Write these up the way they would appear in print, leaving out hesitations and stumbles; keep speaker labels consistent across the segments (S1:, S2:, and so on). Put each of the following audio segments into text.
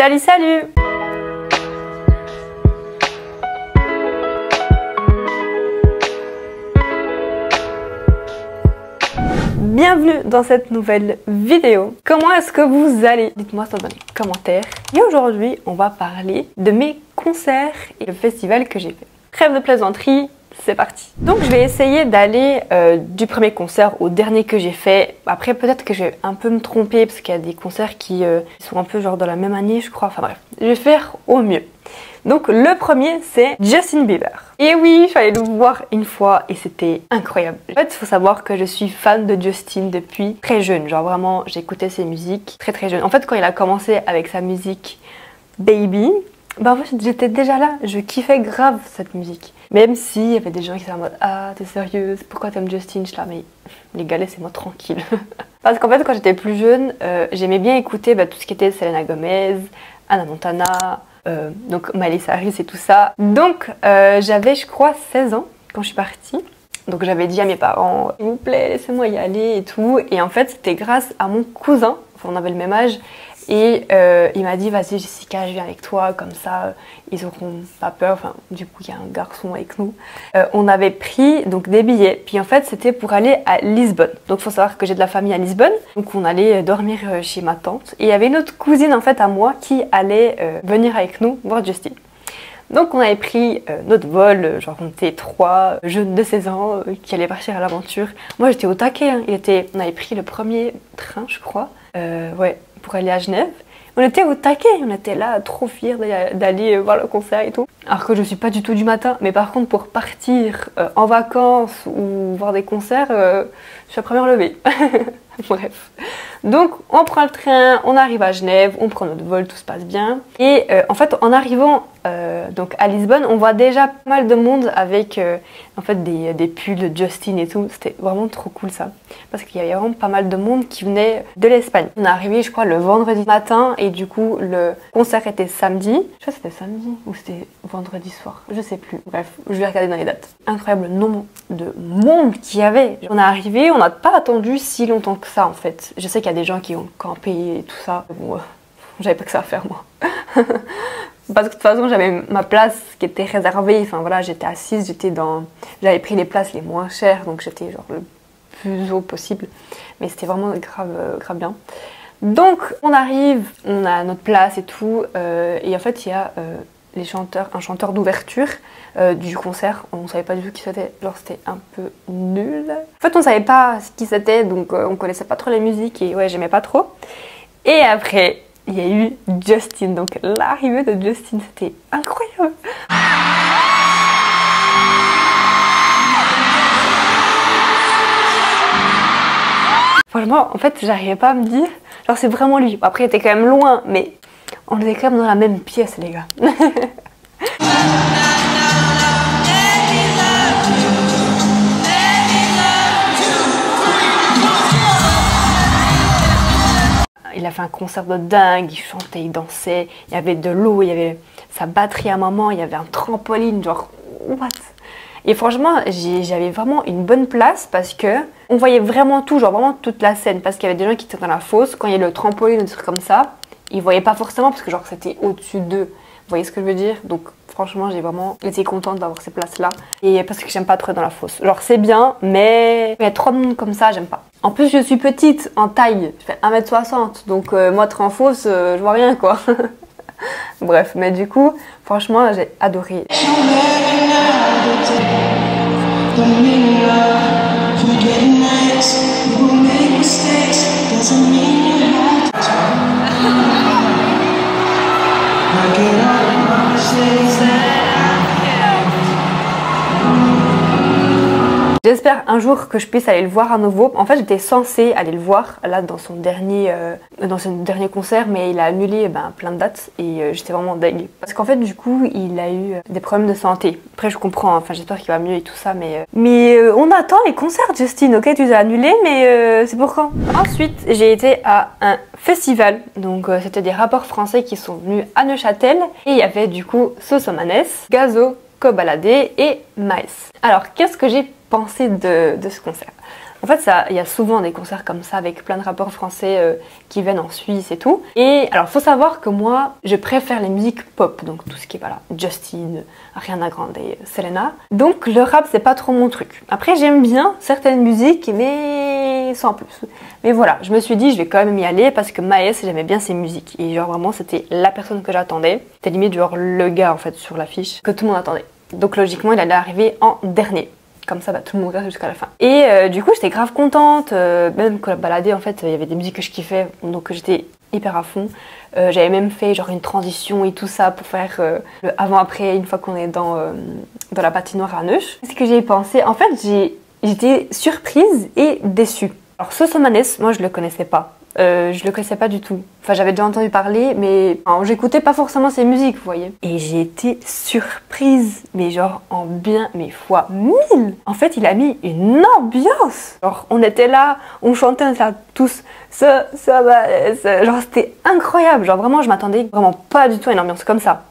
S1: Salut salut! Bienvenue dans cette nouvelle vidéo. Comment est-ce que vous allez? Dites-moi ça dans les commentaires. Et aujourd'hui, on va parler de mes concerts et le festival que j'ai fait. Trêve de plaisanterie, c'est parti. Donc je vais essayer d'aller du premier concert au dernier que j'ai fait. Après peut-être que je vais un peu me tromper parce qu'il y a des concerts qui sont un peu genre dans la même année je crois. Enfin bref, je vais faire au mieux. Donc le premier c'est Justin Bieber. Et oui, je suis allée le voir une fois et c'était incroyable. En fait il faut savoir que je suis fan de Justin depuis très jeune. Genre vraiment j'écoutais ses musiques très jeune. En fait quand il a commencé avec sa musique Baby, bah en fait j'étais déjà là, je kiffais grave cette musique. Même s'il y avait des gens qui étaient en mode ah t'es sérieuse, pourquoi t'aimes Justin? Je suis là mais les gars laissez-moi tranquille. Parce qu'en fait quand j'étais plus jeune, j'aimais bien écouter tout ce qui était Selena Gomez, Hannah Montana, donc Miley Cyrus et tout ça. Donc j'avais je crois 16 ans quand je suis partie. Donc j'avais dit à mes parents s'il vous plaît laissez-moi y aller et tout. Et en fait c'était grâce à mon cousin, enfin on avait le même âge. Et il m'a dit vas-y Jessica je viens avec toi comme ça ils auront pas peur, enfin du coup il y a un garçon avec nous. On avait pris donc des billets puis en fait c'était pour aller à Lisbonne. Donc il faut savoir que j'ai de la famille à Lisbonne, donc on allait dormir chez ma tante. Et il y avait une autre cousine en fait à moi qui allait venir avec nous voir Justin. Donc on avait pris notre vol, genre on était 3 jeunes de 16 ans qui allaient partir à l'aventure. Moi j'étais au taquet, hein. On avait pris le premier train je crois, ouais, pour aller à Genève. On était au taquet, on était là trop fiers d'aller voir le concert et tout. Alors que je suis pas du tout du matin, mais par contre pour partir en vacances ou voir des concerts, je suis la première levée. Bref. Donc on prend le train, on arrive à Genève, on prend notre vol, tout se passe bien. Et en fait en arrivant donc à Lisbonne, on voit déjà pas mal de monde avec en fait des pulls de Justin et tout. C'était vraiment trop cool ça. Parce qu'il y avait vraiment pas mal de monde qui venait de l'Espagne. On est arrivé je crois le vendredi matin et du coup le concert était samedi. Je crois que c'était samedi ou c'était vendredi soir, je sais plus. Bref, je vais regarder dans les dates. Incroyable nombre de monde qu'il y avait. On est arrivé, on n'a pas attendu si longtemps que ça en fait. Je sais qu'il y a des gens qui ont campé et tout ça. Bon, j'avais pas que ça à faire moi. Parce que de toute façon j'avais ma place qui était réservée. Enfin voilà, j'étais assise, j'avais pris les places les moins chères, donc j'étais genre le plus haut possible. Mais c'était vraiment grave bien. Donc on arrive, on a notre place et tout, et en fait il y a un chanteur d'ouverture du concert. On savait pas du tout qui c'était, genre c'était un peu nul. En fait on savait pas qui c'était, donc on connaissait pas trop les musiques et ouais j'aimais pas trop. Et après il y a eu Justin, donc l'arrivée de Justin c'était incroyable. Franchement en fait j'arrivais pas à me dire, genre c'est vraiment lui. Après il était quand même loin mais on était quand même dans la même pièce les gars. Il a fait un concert de dingue, il chantait, il dansait, il y avait de l'eau, il y avait sa batterie à un moment, il y avait un trampoline, genre what? Et franchement, j'avais vraiment une bonne place parce que on voyait vraiment tout, genre vraiment toute la scène, parce qu'il y avait des gens qui étaient dans la fosse, quand il y a le trampoline ou des trucs comme ça, ils voyaient pas forcément parce que genre c'était au-dessus d'eux. Vous voyez ce que je veux dire? Donc franchement j'ai vraiment été contente d'avoir ces places là. Et parce que j'aime pas trop être dans la fosse. Genre c'est bien mais il y a trop de monde comme ça, j'aime pas. En plus je suis petite en taille, je fais 1m60. Donc moi être en fosse, je vois rien quoi. Bref, mais du coup franchement j'ai adoré. J'espère un jour que je puisse aller le voir à nouveau. En fait, j'étais censée aller le voir là dans son dernier concert, mais il a annulé plein de dates et j'étais vraiment deg. Parce qu'en fait, du coup, il a eu des problèmes de santé. Après, je comprends, enfin, j'espère qu'il va mieux et tout ça, mais on attend les concerts, Justin, ok? Tu les as annulés, mais c'est pour quand? Ensuite, j'ai été à un festival. Donc, c'était des rappeurs français qui sont venus à Neuchâtel et il y avait du coup Sosomanes, Gazo, Kobalade et Maes. Alors, qu'est-ce que j'ai pensé de ce concert? En fait, il y a souvent des concerts comme ça avec plein de rappeurs français qui viennent en Suisse et tout. Et alors, faut savoir que moi, je préfère les musiques pop, donc tout ce qui est voilà, Justin, Ariana Grande, Selena. Donc le rap, c'est pas trop mon truc. Après, j'aime bien certaines musiques, mais sans plus. Mais voilà, je me suis dit, je vais quand même y aller parce que Maes, j'aimais bien ses musiques. Et genre vraiment, c'était la personne que j'attendais. C'était limite genre le gars en fait sur l'affiche que tout le monde attendait. Donc logiquement, il allait arriver en dernier. Comme ça, tout le monde reste jusqu'à la fin. Et du coup, j'étais grave contente. Même quand baladée, en fait, il y avait des musiques que je kiffais, donc j'étais hyper à fond. J'avais même fait genre une transition et tout ça pour faire le avant-après une fois qu'on est dans la patinoire à Neuch. Ce que j'ai pensé, en fait, j'étais surprise et déçue. Alors Sosomanes, moi je le connaissais pas. Je le connaissais pas du tout. Enfin, j'avais déjà entendu parler, mais j'écoutais pas forcément ses musiques, vous voyez. Et j'ai été surprise, mais genre en bien, mais fois 1000. En fait, il a mis une ambiance. Genre, on était là, on chantait ça tous. Ça va. Genre, c'était incroyable. Genre, vraiment, je m'attendais vraiment pas du tout à une ambiance comme ça.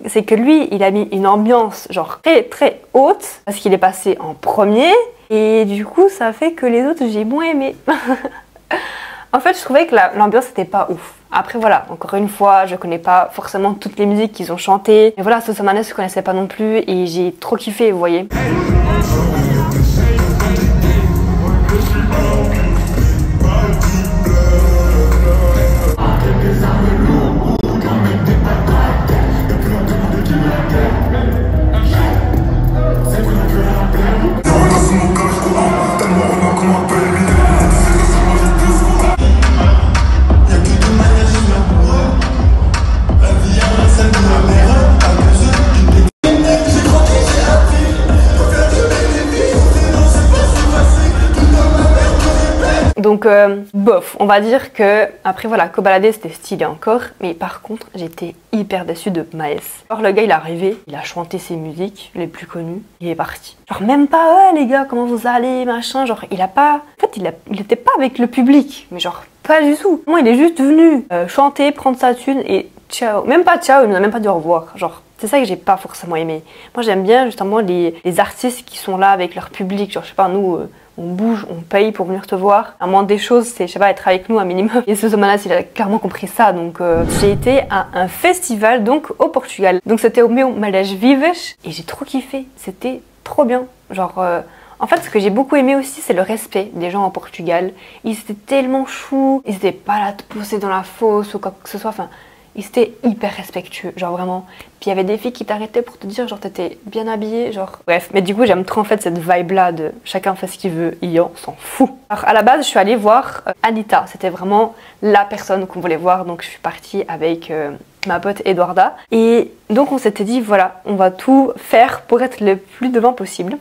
S1: C'est que lui, il a mis une ambiance genre très très haute parce qu'il est passé en premier et du coup ça fait que les autres j'ai moins aimé. En fait, je trouvais que l'ambiance était pas ouf. Après voilà, encore une fois, je connais pas forcément toutes les musiques qu'ils ont chantées. Mais voilà, Sosomanes je connaissais pas non plus et j'ai trop kiffé, vous voyez. Donc bof, on va dire que après voilà, Kobalade c'était stylé encore, mais par contre j'étais hyper déçue de Maes. Alors le gars il est arrivé, il a chanté ses musiques les plus connues, il est parti. Genre même pas ouais les gars comment vous allez machin, genre il a pas, en fait il était pas avec le public, mais genre pas du tout. Moi il est juste venu chanter, prendre sa thune et ciao, même pas ciao, il nous a même pas dit au revoir, genre. C'est ça que j'ai pas forcément aimé. Moi j'aime bien justement les artistes qui sont là avec leur public, genre je sais pas nous. On bouge, on paye pour venir te voir. À moins des choses, c'est, je sais pas, être avec nous un minimum. Et Sosomanes, il a clairement compris ça. Donc, j'ai été à un festival, donc, au Portugal. Donc, c'était au Meu Malés Vives. Et j'ai trop kiffé. C'était trop bien. Genre, en fait, ce que j'ai beaucoup aimé aussi, c'est le respect des gens au Portugal. Ils étaient tellement choux. Ils étaient pas là à te pousser dans la fosse ou quoi que ce soit. Enfin, ils étaient hyper respectueux, genre vraiment. Puis il y avait des filles qui t'arrêtaient pour te dire, genre t'étais bien habillée, genre... Bref, mais du coup j'aime trop en fait cette vibe-là de chacun fait ce qu'il veut, on s'en fout. Alors à la base, je suis allée voir Anita, c'était vraiment la personne qu'on voulait voir, donc je suis partie avec ma pote Eduarda. Et donc on s'était dit, voilà, on va tout faire pour être le plus devant possible.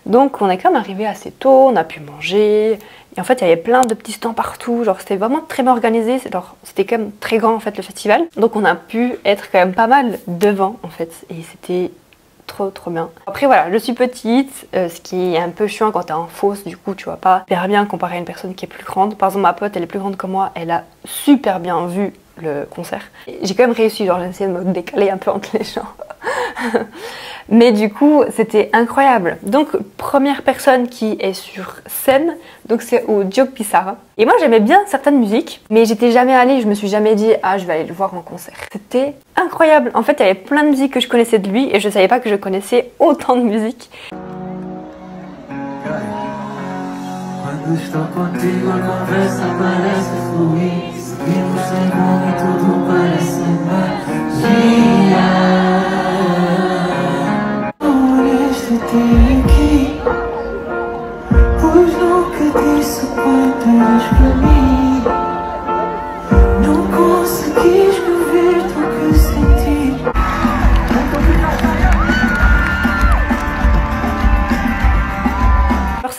S1: Donc on est quand même arrivé assez tôt, on a pu manger... Et en fait, il y avait plein de petits stands partout, genre c'était vraiment très bien organisé, c'était quand même très grand en fait le festival. Donc on a pu être quand même pas mal devant en fait, et c'était trop bien. Après voilà, je suis petite, ce qui est un peu chiant quand t'es en fosse, du coup tu vois pas super bien comparé à une personne qui est plus grande. Par exemple ma pote, elle est plus grande que moi, elle a super bien vu le concert. J'ai quand même réussi, genre j'ai essayé de me décaler un peu entre les gens. Mais du coup, c'était incroyable. Donc, première personne qui est sur scène, donc c'est au Diogo Pissarra. Et moi, j'aimais bien certaines musiques, mais j'étais jamais allée, je me suis jamais dit, ah, je vais aller le voir en concert. C'était incroyable. En fait, il y avait plein de musiques que je connaissais de lui, et je savais pas que je connaissais autant de musiques.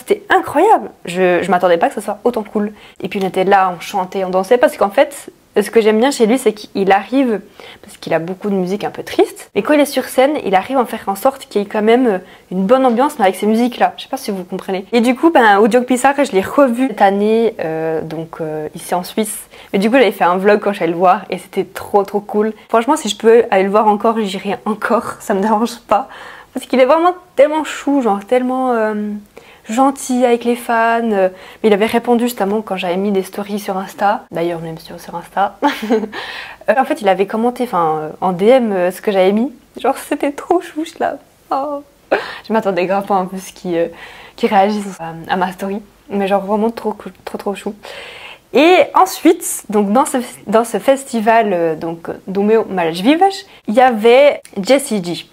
S1: C'était incroyable, je m'attendais pas que ça soit autant cool. Et puis on était là, on chantait, on dansait parce qu'en fait, Ce que j'aime bien chez lui, c'est qu'il arrive, parce qu'il a beaucoup de musique un peu triste, mais quand il est sur scène, il arrive à en faire en sorte qu'il y ait quand même une bonne ambiance, mais avec ces musiques-là. Je sais pas si vous comprenez. Et du coup, Ujo Pisa, je l'ai revu cette année, ici en Suisse. Mais du coup, j'avais fait un vlog quand j'allais le voir et c'était trop cool. Franchement, si je peux aller le voir encore, j'irai encore, ça me dérange pas. Parce qu'il est vraiment tellement chou, genre tellement gentil avec les fans. Mais il avait répondu justement quand j'avais mis des stories sur Insta. D'ailleurs, même sur Insta. En fait, il avait commenté en DM ce que j'avais mis. Genre, c'était trop chouche là. Oh. Je m'attendais grave pas un peu qui réagissent à ma story. Mais genre vraiment trop chou. Et ensuite, donc dans ce festival Domeo Malas Vivas, il y avait Jessie J.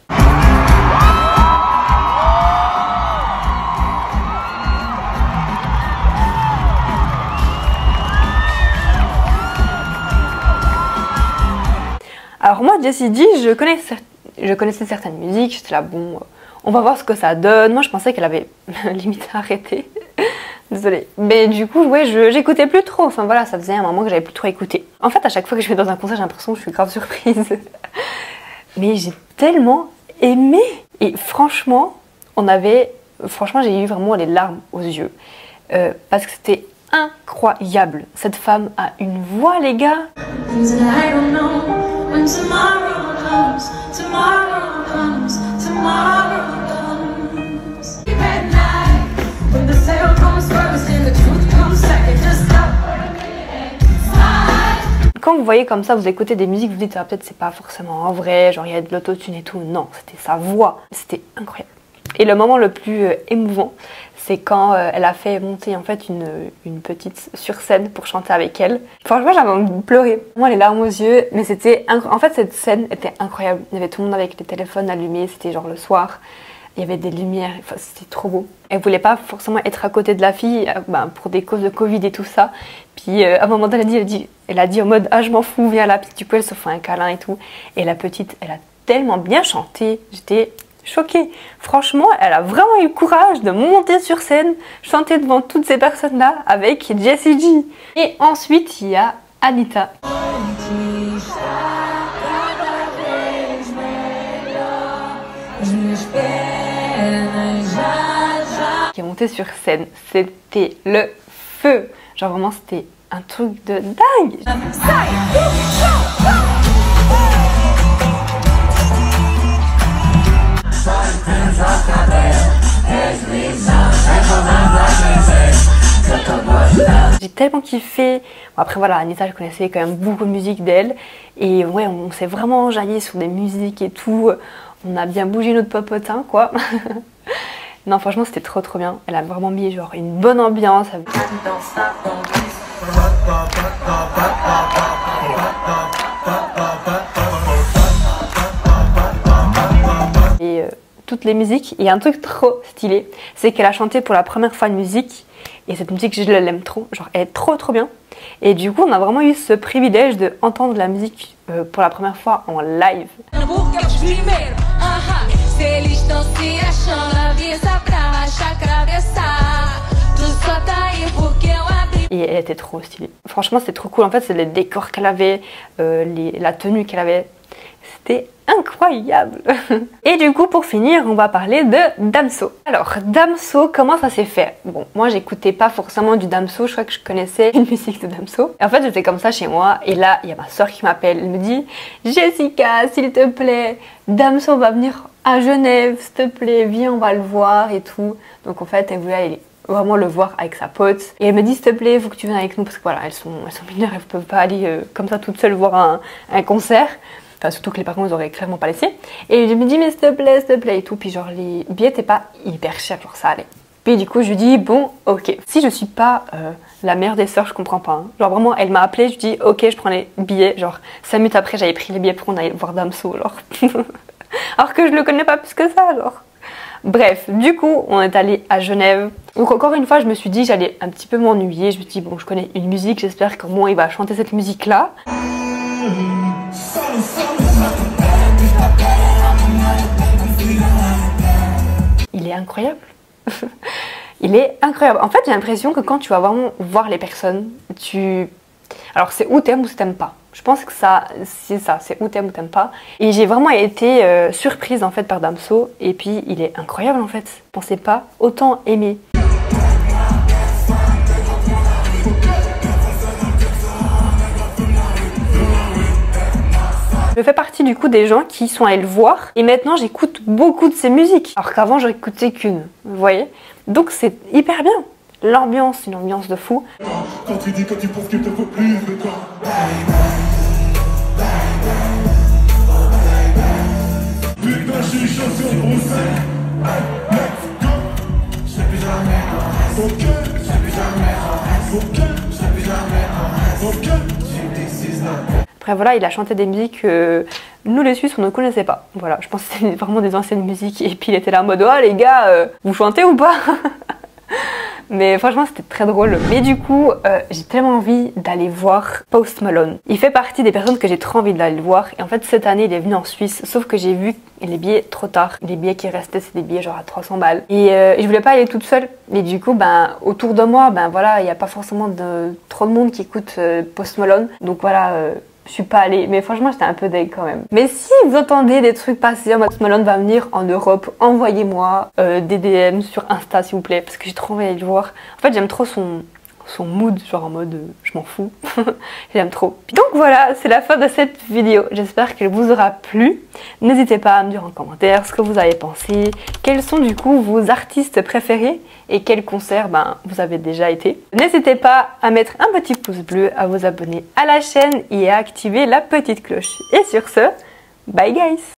S1: Alors moi, Jessie J, je connaissais certaines musiques, j'étais là, bon, on va voir ce que ça donne. Moi, je pensais qu'elle avait limite arrêté. Désolée. Mais du coup, ouais, j'écoutais plus trop. Enfin voilà, ça faisait un moment que j'avais plus trop écouté. En fait, à chaque fois que je vais dans un concert, j'ai l'impression que je suis grave surprise. Mais j'ai tellement aimé. Et franchement, j'ai eu vraiment les larmes aux yeux. Parce que c'était incroyable. Cette femme a une voix, les gars. Quand vous voyez comme ça, vous écoutez des musiques, vous dites ah, peut-être c'est pas forcément en vrai, genre il y a de l'autotune et tout. Non, c'était sa voix, c'était incroyable. Et le moment le plus émouvant, c'est quand elle a fait monter en fait une petite sur scène pour chanter avec elle. Franchement, j'avais envie de pleurer. Moi, les larmes aux yeux, mais c'était en fait cette scène était incroyable. Il y avait tout le monde avec les téléphones allumés, c'était genre le soir. Il y avait des lumières, enfin, c'était trop beau. Elle voulait pas forcément être à côté de la fille pour des causes de Covid et tout ça. Puis à un moment donné, elle a dit en mode ah je m'en fous, viens là, puis du coup elle se fait un câlin et tout. Et la petite, elle a tellement bien chanté, j'étais choquée. Franchement, elle a vraiment eu le courage de monter sur scène, chanter devant toutes ces personnes-là avec Jessie J. Et ensuite, il y a Anitta. Qui est montée sur scène, c'était le feu. Genre vraiment, c'était un truc de dingue. J'ai tellement kiffé. Bon, après voilà, Anitta, je connaissais quand même beaucoup de musique d'elle. Et ouais, on s'est vraiment enjaillé sur des musiques et tout. On a bien bougé notre popotin, quoi. Non, franchement, c'était trop bien. Elle a vraiment mis genre une bonne ambiance. Et toutes les musiques. Il y a un truc trop stylé, c'est qu'elle a chanté pour la première fois une musique. Et cette musique, je l'aime trop. Genre, elle est trop bien. Et du coup, on a vraiment eu ce privilège d'entendre la musique pour la première fois en live. Et elle était trop stylée. Franchement, c'était trop cool. En fait, c'est les décors qu'elle avait, la tenue qu'elle avait. C'était incroyable. Et du coup, pour finir, on va parler de Damso. Alors, Damso, comment ça s'est fait? Bon, moi, j'écoutais pas forcément du Damso. Je crois que je connaissais une musique de Damso. Et en fait, j'étais comme ça chez moi. Et là, il y a ma soeur qui m'appelle. Elle me dit « Jessica, s'il te plaît, Damso va venir à Genève, s'il te plaît, viens, on va le voir et tout. » Donc, en fait, elle voulait aller vraiment le voir avec sa pote. Et elle me dit « S'il te plaît, il faut que tu viennes avec nous. » Parce que voilà, elles sont mineures, elles peuvent pas aller comme ça toutes seules voir un concert. Enfin, surtout que les parents, ils auraient clairement pas laissé. Et je me dis, mais s'il te plaît, et tout. Puis genre, les billets étaient pas hyper chers, genre ça allait. Puis du coup, je lui dis, bon, ok. Si je suis pas la meilleure des sœurs, je comprends pas. Hein. Genre vraiment, elle m'a appelé, je dis, ok, je prends les billets. Genre, 5 minutes après, j'avais pris les billets pour qu'on aille voir Damso, genre. Alors que je le connais pas plus que ça, genre. Bref, du coup, on est allé à Genève. Donc encore une fois, je me suis dit, j'allais un petit peu m'ennuyer. Je me suis dit, bon, je connais une musique, j'espère qu'au moins il va chanter cette musique-là. Il est incroyable. Il est incroyable. En fait, j'ai l'impression que quand tu vas vraiment voir les personnes, tu Alors c'est ou t'aimes pas. Je pense que ça, c'est ça, c'est ou t'aimes pas. Et j'ai vraiment été surprise en fait par Damso. Et puis il est incroyable en fait. Je pensais pas autant aimer. Je fais partie du coup des gens qui sont allés le voir et maintenant j'écoute beaucoup de ses musiques. Alors qu'avant j'en écoutais qu'une, vous voyez. Donc c'est hyper bien. L'ambiance, une ambiance de fou. Quand tu dis, quand tu penses qu'il te faut plus de toi. Putain, je suis chaud sur le rousset. Let's go. Je sais plus jamais. Mon cœur, je sais plus jamais. Mon cœur, je sais plus jamais. Mon cœur, après voilà, il a chanté des musiques que nous les Suisses on ne connaissait pas. Voilà, je pense que c'était vraiment des anciennes musiques et puis il était là en mode « Oh les gars, vous chantez ou pas ?» Mais franchement c'était très drôle. Mais du coup, j'ai tellement envie d'aller voir Post Malone. Il fait partie des personnes que j'ai trop envie d'aller le voir. Et en fait cette année il est venu en Suisse, sauf que j'ai vu les billets trop tard. Les billets qui restaient c'est des billets genre à 300 balles. Et je voulais pas aller toute seule. Et du coup, autour de moi, voilà, il n'y a pas forcément trop de monde qui écoute Post Malone. Donc voilà... je suis pas allée, mais franchement j'étais un peu deg quand même. Mais si vous entendez des trucs passer, Post Malone va venir en Europe, envoyez-moi des DM sur Insta s'il vous plaît, parce que j'ai trop envie de le voir. En fait j'aime trop son mood, genre en mode je m'en fous. J'aime trop. Donc voilà, c'est la fin de cette vidéo. J'espère qu'elle vous aura plu. N'hésitez pas à me dire en commentaire ce que vous avez pensé, quels sont du coup vos artistes préférés et quels concerts vous avez déjà été. N'hésitez pas à mettre un petit pouce bleu, à vous abonner à la chaîne et à activer la petite cloche. Et sur ce, bye guys!